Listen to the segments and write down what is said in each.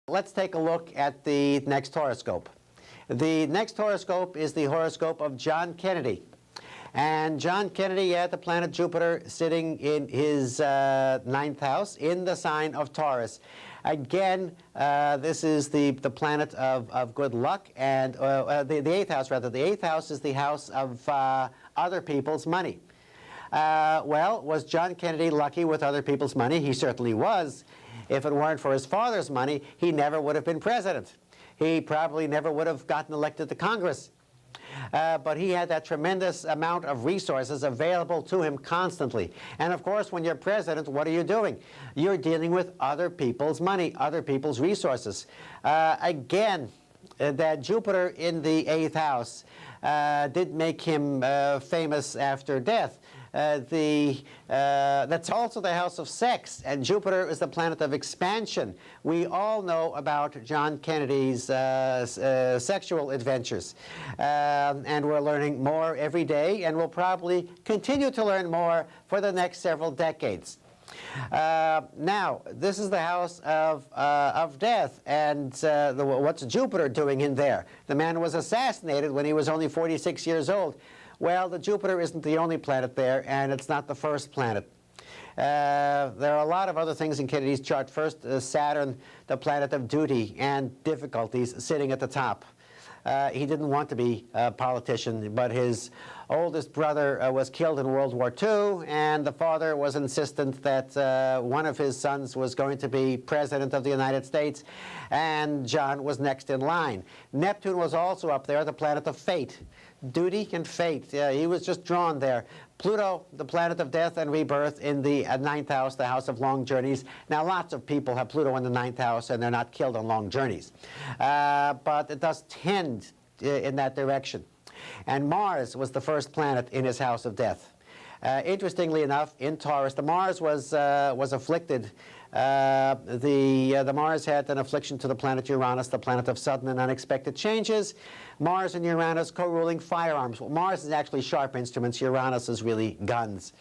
Let's take a look at the next horoscope. The next horoscope is the horoscope of John Kennedy. And John Kennedy had the planet Jupiter sitting in his ninth house in the sign of Taurus. Again, this is the planet of good luck, and the eighth house, rather. The eighth house is the house of other people's money. Well, was John Kennedy lucky with other people's money? He certainly was. If it weren't for his father's money, he never would have been president. He probably never would have gotten elected to Congress. But he had that tremendous amount of resources available to him constantly. And of course, when you're president, what are you doing? You're dealing with other people's money, other people's resources. Again, that Jupiter in the eighth house did make him famous after death. That's also the house of sex, and Jupiter is the planet of expansion. We all know about John Kennedy's sexual adventures, and we're learning more every day, and we'll probably continue to learn more for the next several decades. Now, this is the house of death, and what's Jupiter doing in there? The man was assassinated when he was only 46 years old. Well, the Jupiter isn't the only planet there, and it's not the first planet. There are a lot of other things in Kennedy's chart. First, Saturn, the planet of duty and difficulties, sitting at the top. He didn't want to be a politician, but his oldest brother was killed in World War II, and the father was insistent that one of his sons was going to be president of the United States, and John was next in line. Neptune was also up there, the planet of fate. Duty and fate. He was just drawn there. Pluto, the planet of death and rebirth, in the ninth house, the house of long journeys. Now, lots of people have Pluto in the ninth house, and they're not killed on long journeys. But it does tend in that direction. And Mars was the first planet in his house of death. Interestingly enough, in Taurus, the Mars was afflicted. The Mars had an affliction to the planet Uranus, the planet of sudden and unexpected changes. Mars and Uranus co-ruling firearms. Well, Mars is actually sharp instruments. Uranus is really guns.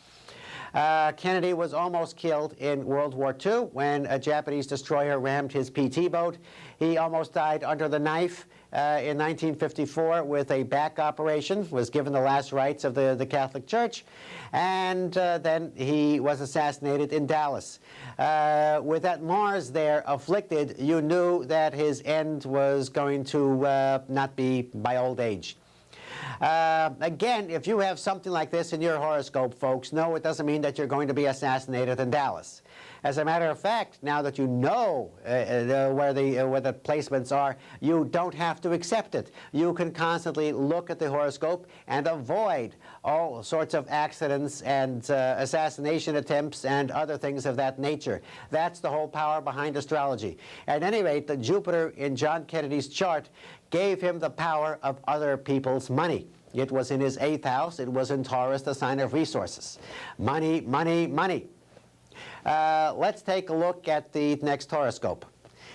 Kennedy was almost killed in World War II when a Japanese destroyer rammed his PT boat. He almost died under the knife in 1954 with a back operation, was given the last rites of the Catholic Church, and then he was assassinated in Dallas. With that Mars there afflicted, you knew that his end was going to not be by old age. Again, if you have something like this in your horoscope, folks, no, it doesn't mean that you're going to be assassinated in Dallas. As a matter of fact, now that you know where the placements are, you don't have to accept it. You can constantly look at the horoscope and avoid all sorts of accidents and assassination attempts and other things of that nature. That's the whole power behind astrology. At any rate, the Jupiter in John Kennedy's chart gave him the power of other people's money. It was in his eighth house. It was in Taurus, the sign of resources. Money, money, money. Let's take a look at the next horoscope.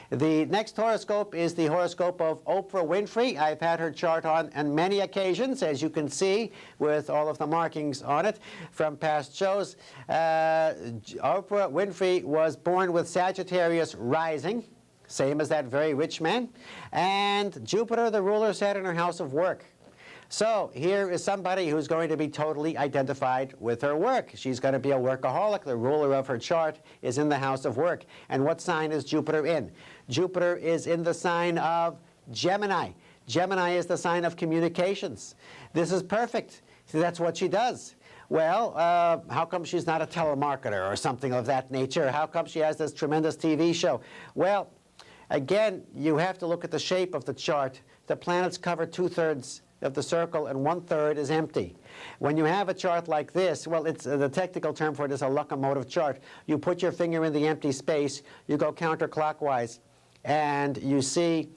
The next horoscope is the horoscope of Oprah Winfrey. I've had her chart on many occasions, as you can see, with all of the markings on it from past shows. Oprah Winfrey was born with Sagittarius rising, same as that very rich man, and Jupiter, the ruler, sat in her house of work. So here is somebody who's going to be totally identified with her work. She's going to be a workaholic. The ruler of her chart is in the house of work. And what sign is Jupiter in? Jupiter is in the sign of Gemini. Gemini is the sign of communications. This is perfect. See, that's what she does. Well, how come she's not a telemarketer or something of that nature? How come she has this tremendous TV show? Well, again, you have to look at the shape of the chart. The planets cover 2/3 of the circle, and 1/3 is empty. When you have a chart like this, well, it's the technical term for it is a locomotive chart. You put your finger in the empty space, you go counterclockwise, and you see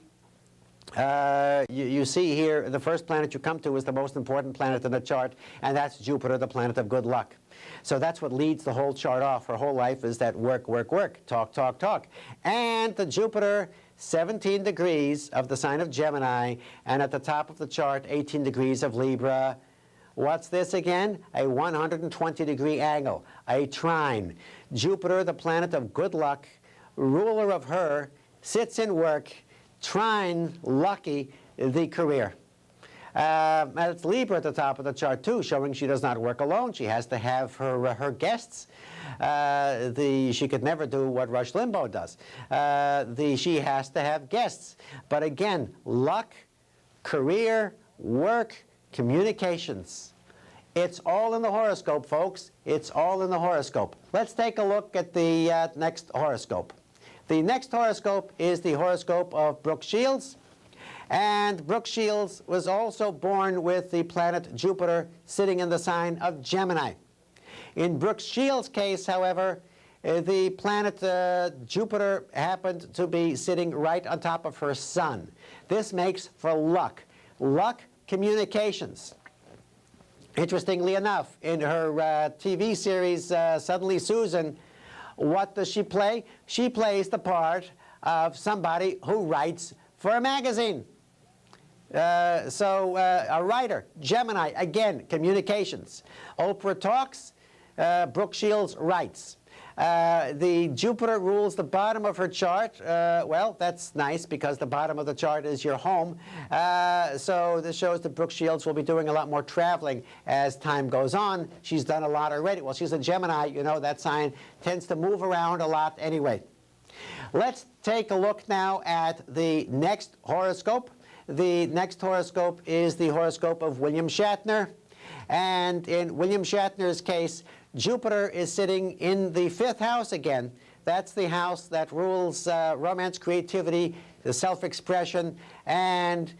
you see here the first planet you come to is the most important planet in the chart, and that's Jupiter, the planet of good luck. So that's what leads the whole chart off. Her whole life is that work, work, work, talk, talk, talk. And the Jupiter, 17 degrees of the sign of Gemini, and at the top of the chart, 18 degrees of Libra. What's this again? A 120-degree angle, a trine. Jupiter, the planet of good luck, ruler of her, sits in work, trine, lucky, the career. It's Libra at the top of the chart too, showing she does not work alone. She has to have her guests. She could never do what Rush Limbaugh does. She has to have guests. But again, luck, career, work, communications. It's all in the horoscope, folks. It's all in the horoscope. Let's take a look at the next horoscope. The next horoscope is the horoscope of Brooke Shields. And Brooke Shields was also born with the planet Jupiter sitting in the sign of Gemini. In Brooke Shields' case, however, the planet Jupiter happened to be sitting right on top of her sun. This makes for luck. Luck, communications. Interestingly enough, in her TV series, Suddenly Susan, what does she play? She plays the part of somebody who writes for a magazine. A writer, Gemini, again, communications. Oprah talks, Brooke Shields writes. The Jupiter rules the bottom of her chart. Well, that's nice because the bottom of the chart is your home. So this shows that Brooke Shields will be doing a lot more traveling as time goes on. She's done a lot already. Well, she's a Gemini. You know, that sign tends to move around a lot anyway. Let's take a look now at the next horoscope. The next horoscope is the horoscope of William Shatner. And in William Shatner's case, Jupiter is sitting in the 5th house again. That's the house that rules romance, creativity, the self-expression, and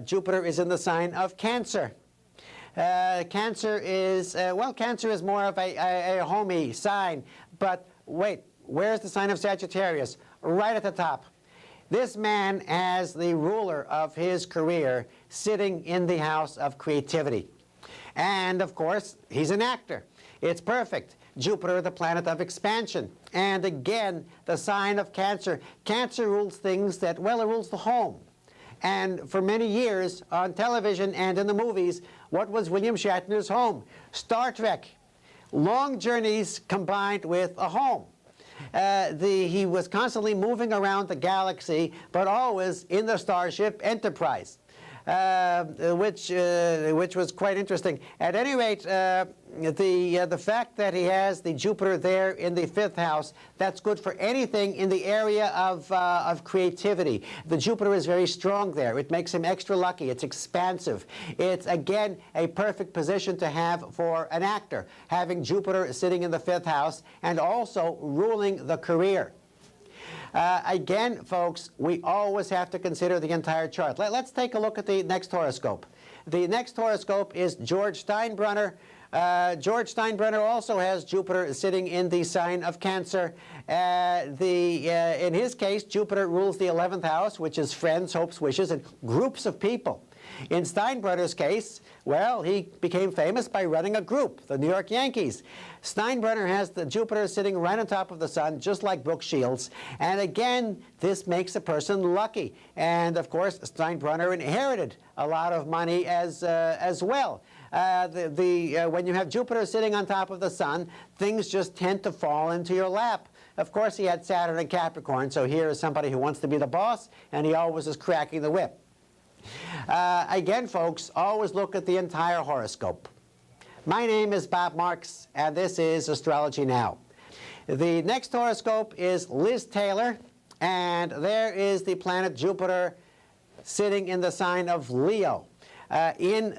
Jupiter is in the sign of Cancer. Cancer is more of a homey sign, but wait, where's the sign of Sagittarius? Right at the top. This man, as the ruler of his career, sitting in the house of creativity. And, of course, he's an actor. It's perfect. Jupiter, the planet of expansion. And, again, the sign of Cancer. Cancer rules things that, well, it rules the home. And for many years, on television and in the movies, what was William Shatner's home? Star Trek. Long journeys combined with a home. He was constantly moving around the galaxy, but always in the Starship Enterprise, which was quite interesting. At any rate, the fact that he has the Jupiter there in the 5th house, that's good for anything in the area of creativity. The Jupiter is very strong there. It makes him extra lucky. It's expansive. It's, again, a perfect position to have for an actor, having Jupiter sitting in the 5th house and also ruling the career. Again, folks, we always have to consider the entire chart. Let's take a look at the next horoscope. The next horoscope is George Steinbrenner. George Steinbrenner also has Jupiter sitting in the sign of Cancer. In his case, Jupiter rules the 11th house, which is friends, hopes, wishes, and groups of people. In Steinbrenner's case, well, he became famous by running a group, the New York Yankees. Steinbrenner has the Jupiter sitting right on top of the sun, just like Brooke Shields. And again, this makes a person lucky. And of course, Steinbrenner inherited a lot of money as well. When you have Jupiter sitting on top of the sun, things just tend to fall into your lap. Of course, he had Saturn and Capricorn, so here is somebody who wants to be the boss, and he always is cracking the whip. Again, folks, always look at the entire horoscope. My name is Bob Marks, and this is Astrology Now. The next horoscope is Liz Taylor, and there is the planet Jupiter sitting in the sign of Leo. In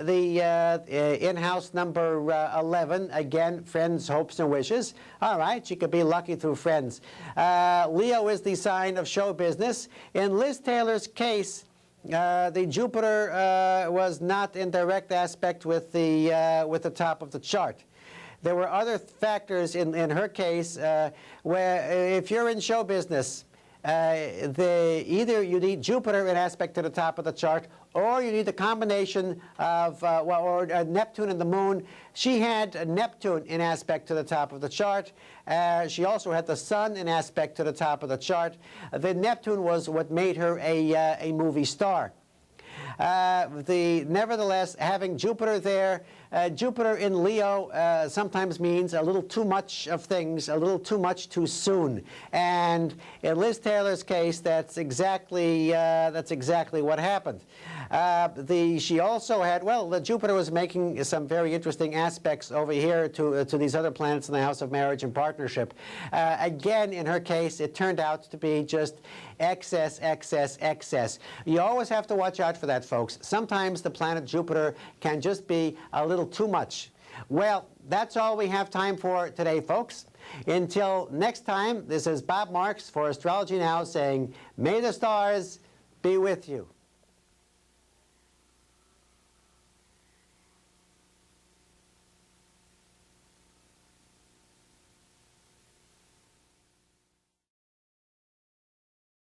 house number 11, again, friends, hopes, and wishes. All right, you could be lucky through friends. Leo is the sign of show business. In Liz Taylor's case, the Jupiter was not in direct aspect with the top of the chart. There were other factors in her case where if you're in show business, either you need Jupiter in aspect to the top of the chart, or you need a combination of Neptune and the Moon. She had Neptune in aspect to the top of the chart. She also had the Sun in aspect to the top of the chart. The Neptune was what made her a movie star. Nevertheless, having Jupiter there Jupiter in Leo sometimes means a little too much of things, a little too much too soon. And in Liz Taylor's case, that's exactly what happened. She also had, well, the Jupiter was making some very interesting aspects over here to these other planets in the house of marriage and partnership. Again, in her case, it turned out to be just excess, excess, excess. You always have to watch out for that, folks. Sometimes the planet Jupiter can just be a little too much. Well, that's all we have time for today, folks. Until next time, this is Bob Marks for Astrology Now saying, may the stars be with you.